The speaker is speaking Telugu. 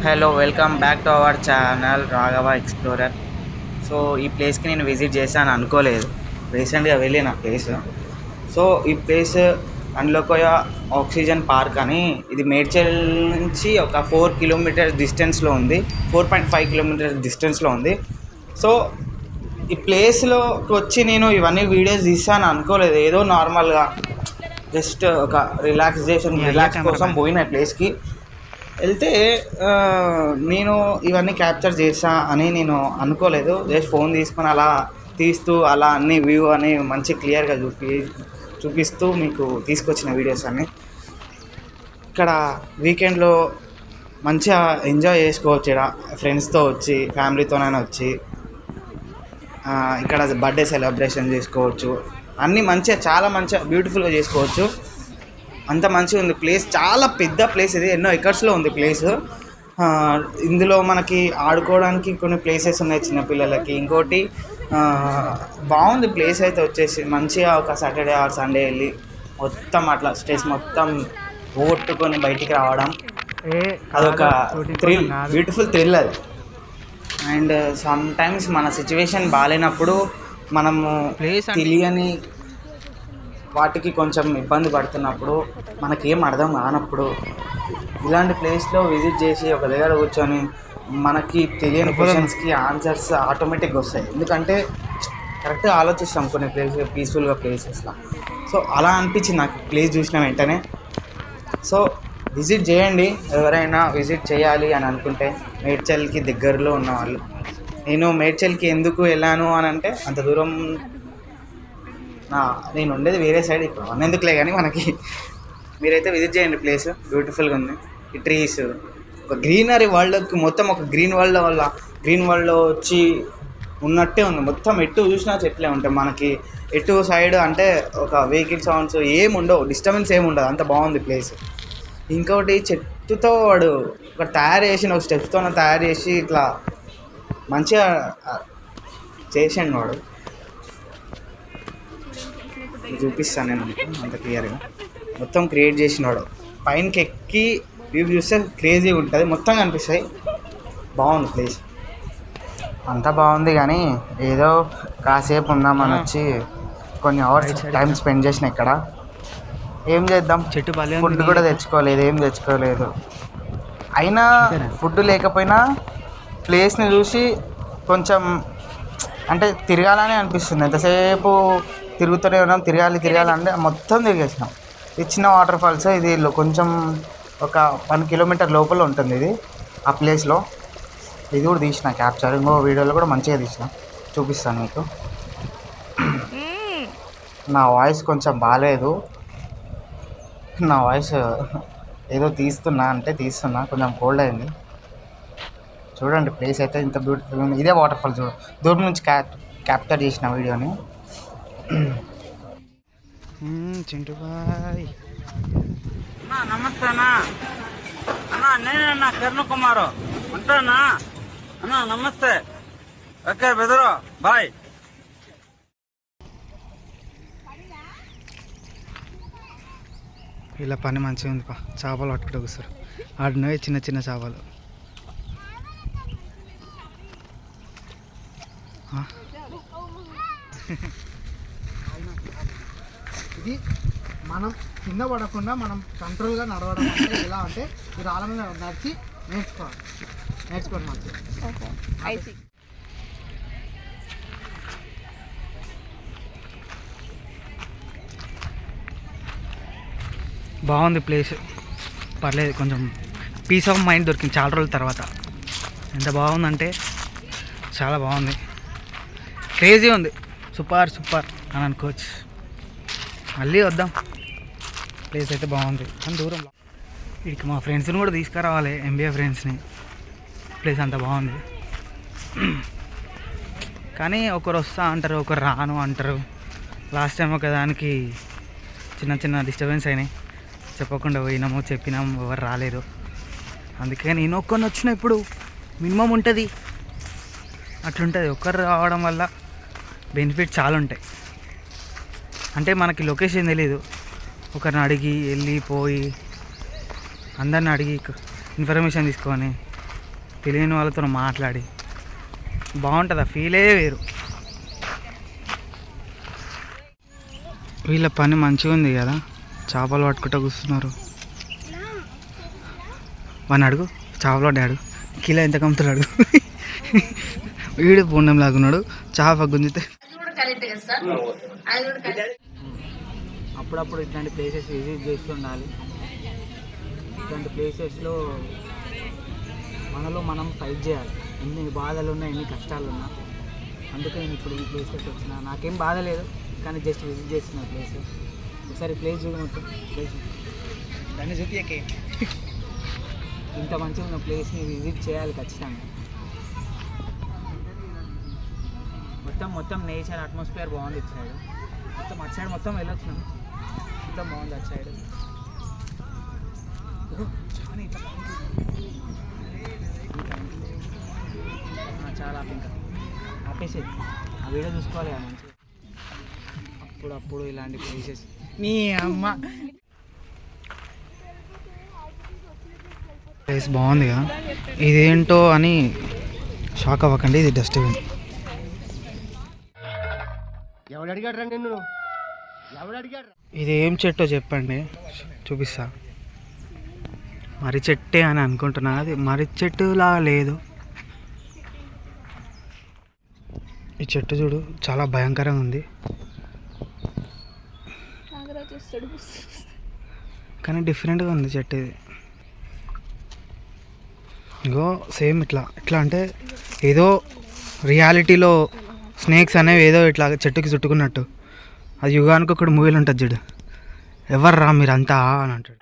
Hello welcome back to our channel Raghava explorer. So ఈ ప్లేస్కి నేను విజిట్ చేశాను అనుకోలేదు, రీసెంట్గా వెళ్ళిన ప్లేస్. సో ఈ ప్లేస్ అండ్లకోయ ఆక్సిజన్ పార్క్ అని, ఇది మేడ్చల్ నుంచి ఒక 4 కిలోమీటర్స్ డిస్టెన్స్లో ఉంది, 4.5 కిలోమీటర్స్ డిస్టెన్స్లో ఉంది. సో ఈ ప్లేస్లోకి వచ్చి నేను ఇవన్నీ వీడియోస్ తీస్తాను అనుకోలేదు, ఏదో నార్మల్గా జస్ట్ ఒక రిలాక్స్ కోసం పోయిన ప్లేస్కి వెళ్తే నేను ఇవన్నీ క్యాప్చర్ చేసా అని నేను అనుకోలేదు. జస్ట్ ఫోన్ తీసుకొని అలా తీస్తూ అలా అన్ని వ్యూ అని మంచి క్లియర్గా చూపిస్తూ మీకు తీసుకొచ్చిన వీడియోస్ అన్నీ. ఇక్కడ వీకెండ్లో మంచిగా ఎంజాయ్ చేసుకోవచ్చు, ఇక్కడ ఫ్రెండ్స్తో వచ్చి ఫ్యామిలీతోనైనా వచ్చి ఇక్కడ బర్త్డే సెలబ్రేషన్ చేసుకోవచ్చు. అన్నీ మంచిగా చాలా మంచిగా బ్యూటిఫుల్గా చేసుకోవచ్చు. అంత మంచిగా ఉంది ప్లేస్, చాలా పెద్ద ప్లేస్, ఇది ఎన్నో ఎకర్స్లో ఉంది ప్లేస్. ఇందులో మనకి ఆడుకోవడానికి కొన్ని ప్లేసెస్ ఉన్నాయి చిన్నపిల్లలకి. ఇంకోటి బాగుంది ప్లేస్ అయితే వచ్చేసి, మంచిగా ఒక సాటర్డే ఆర్ సండే వెళ్ళి మొత్తం అట్లా స్ట్రెస్ మొత్తం పోగొట్టుకొని బయటికి రావడం, అదొక థ్రిల్, బ్యూటిఫుల్ థ్రిల్ అది. అండ్ సమ్ టైమ్స్ మన సిచ్యువేషన్ బాగాలేనప్పుడు మనము తెలియని వాటికి కొంచెం ఇబ్బంది పడుతున్నప్పుడు, మనకేం అర్థం కానప్పుడు ఇలాంటి ప్లేస్లో విజిట్ చేసి ఒక దగ్గర కూర్చొని మనకి తెలియని క్వశ్చన్స్కి ఆన్సర్స్ ఆటోమేటిక్గా వస్తాయి. ఎందుకంటే కరెక్ట్గా ఆలోచిస్తాం కొన్ని పీస్ఫుల్గా ప్లేసెస్లో. సో అలా అనిపించింది నాకు ప్లేస్ చూసిన వెంటనే. సో విజిట్ చేయండి, ఎవరైనా విజిట్ చేయాలి అని అనుకుంటే మేడ్చల్కి దగ్గరలో ఉన్నవాళ్ళు. నేను మేడ్చల్కి ఎందుకు వెళ్ళాను అని అంటే, అంత దూరం నేను ఉండేది వేరే సైడ్, ఇప్పుడు అన్నెందుకులే కానీ మనకి మీరైతే విజిట్ చేయండి, ప్లేస్ బ్యూటిఫుల్గా ఉంది. ఈ ట్రీస్, ఒక గ్రీనరీ వరల్డ్కి మొత్తం ఒక గ్రీన్ వరల్డ్లో వచ్చి ఉన్నట్టే ఉంది. మొత్తం ఎటు చూసినా చెట్లే ఉంటాయి మనకి, ఎటు సైడ్ అంటే ఒక వెహికల్ సౌండ్స్ ఏమి ఉండవు, డిస్టర్బెన్స్ ఏమి ఉండదు, అంత బాగుంది ప్లేస్. ఇంకొకటి చెట్టుతో వాడు ఒక తయారు చేసిన, ఒక స్టెప్స్తో తయారు చేసి ఇట్లా మంచిగా చేసాడు వాడు. చూపిస్తాను నేను అంత క్లియర్గా, మొత్తం క్రియేట్ చేసినాడు. పైనకి ఎక్కి వ్యూ చూస్తే క్రేజీగా ఉంటుంది, మొత్తం కనిపిస్తాయి. బాగుంది ప్లేస్, అంతా బాగుంది. కానీ ఏదో కాసేపు ఉందామని వచ్చి కొన్ని అవర్స్ టైం స్పెండ్ చేసిన ఇక్కడ. ఏం చేద్దాం, ఫుడ్ కూడా తెచ్చుకోలేదు, ఏం తెచ్చుకోలేదు. అయినా ఫుడ్ లేకపోయినా ప్లేస్ని చూసి కొంచెం అంటే తిరగాలని అనిపిస్తుంది. ఎంతసేపు తిరుగుతూనే ఉన్నాం, తిరగాలంటే మొత్తం తిరిగేసినాం. ఇది చిన్న వాటర్ ఫాల్స్, ఇది కొంచెం ఒక 1 కిలోమీటర్ లోపల ఉంటుంది ఇది, ఆ ప్లేస్లో. ఇది కూడా తీసిన క్యాప్చర్, ఇంకో వీడియోలో కూడా మంచిగా తీసిన, చూపిస్తాను మీకు. నా వాయిస్ కొంచెం బాగాలేదు, నా వాయిస్ ఏదో తీస్తున్నా కొంచెం కోల్డ్ అయింది. చూడండి ప్లేస్ అయితే ఇంత బ్యూటిఫుల్ ఉంది. ఇదే వాటర్ ఫాల్, చూడు దూరం నుంచి క్యాప్చర్ చేసిన వీడియోని. చింటూ బాయ్ నమస్తే అన్నా. నేనన్నా కిరణ్ కుమార్ ఉంటానా అన్నా, నమస్తే. ఓకే బెదరు బాయ్. ఇలా పని మంచిగా ఉంది, చేపలు పట్టుకుంటూ కూర్చోరు. ఆడినవి చిన్న చిన్న చేపలు. ఇది మనం కింద పడకుండా మనం కంట్రోల్గా నడవడం అంటే ఎలా అంటే, ఈ రాళ్ళ మీద నడిచి నేర్చుకోవడం మంచిది. బాగుంది ప్లేస్, పర్లేదు, కొంచెం పీస్ ఆఫ్ మైండ్ దొరికింది చాలా రోజుల తర్వాత. ఎంత బాగుందంటే చాలా బాగుంది, క్రేజీ ఉంది, సూపర్ అని అనుకోవచ్చు. మళ్ళీ వద్దాం, ప్లేస్ అయితే బాగుంది. కానీ దూరం వీడికి మా ఫ్రెండ్స్ని కూడా తీసుకురావాలి, ఎంబీఏ ఫ్రెండ్స్ని. ప్లేస్ అంత బాగుంది, కానీ ఒకరు వస్తా అంటారు, ఒకరు రాను అంటారు. లాస్ట్ టైం ఒక దానికి చిన్న డిస్టర్బెన్స్ అయినాయి, చెప్పకుండా పోయినాము, చెప్పినాము, ఎవరు రాలేదు. అందుకే నేను ఒక్కరిని వచ్చిన, ఇప్పుడు మినిమం ఉంటుంది, అట్లుంటుంది. ఒక్కరు రావడం వల్ల బెనిఫిట్ చాలా ఉంటాయి. అంటే మనకి లొకేషన్ తెలీదు, ఒకరిని అడిగి వెళ్ళిపోయి అందరిని అడిగి ఇన్ఫర్మేషన్ తీసుకొని తెలియని వాళ్ళతో మాట్లాడి బాగుంటుంది. ఆ ఫీలే వేరు. వీళ్ళ పని మంచిగా ఉంది కదా, చేపలు పట్టుకుంటూ కూర్చున్నారు. వాడిని అడుగు, చేపలు పడ్డాడు కిలో ఎంత కమ్ముతాడు అడుగు. వీడు పూర్ణం లాగున్నాడు, చేప గుంజితే. అప్పుడప్పుడు ఇట్లాంటి ప్లేసెస్ విజిట్ చేస్తుండాలి. ఇట్లాంటి ప్లేసెస్లో మనలో మనం ఫైట్ చేయాలి. ఎన్ని బాధలు ఉన్నా, ఎన్ని కష్టాలు ఉన్నా. అందుకే నేను ఇప్పుడు ఈ ప్లేస్లోకి వచ్చిన. నాకేం బాధ లేదు, కానీ జస్ట్ విజిట్ చేస్తున్న ప్లేస్. ఒకసారి ప్లేస్ చూడు, మొత్తం ప్లేస్ దాన్ని చూపియకే. ఇంత మంచిగా ఉన్న ప్లేస్ని విజిట్ చేయాలి ఖచ్చితంగా. మొత్తం నేచర్ అట్మాస్ఫియర్ బాగుంది ఇటు సైడ్. మొత్తం అటు సైడ్ మొత్తం వెళ్ళొచ్చినాం. మొత్తం బాగుంది అటు సైడ్. చాలా ఇంకా ఆపేసేది. ఆ వీడియో చూసుకోవాలి కదా మంచిగా. అప్పుడప్పుడు ఇలాంటి ప్లేసెస్ నీ అమ్మ. ప్లేస్ బాగుంది కదా, ఇదేంటో అని షాక్ అవ్వకండి. ఇది డస్ట్బిన్. ఇది ఏం చెట్టో చెప్పండి, చూపిస్తా. మర్రి చెట్టే అని అనుకుంటున్నా. అది మర్రి చెట్టులా లేదు. ఈ చెట్టు చూడు, చాలా భయంకరంగా ఉంది, కానీ డిఫరెంట్గా ఉంది చెట్టు ఇది. ఇంకో సేమ్ ఇట్లా అంటే ఏదో రియాలిటీలో స్నేక్స్ అనేవి ఏదో ఇట్లా చెట్టుకి చుట్టుకున్నట్టు. అది యుగానికి ఒకటి మూవీలు ఉంటుంది చూడు, ఎవర్రా మీరంతా అని అంటాడు.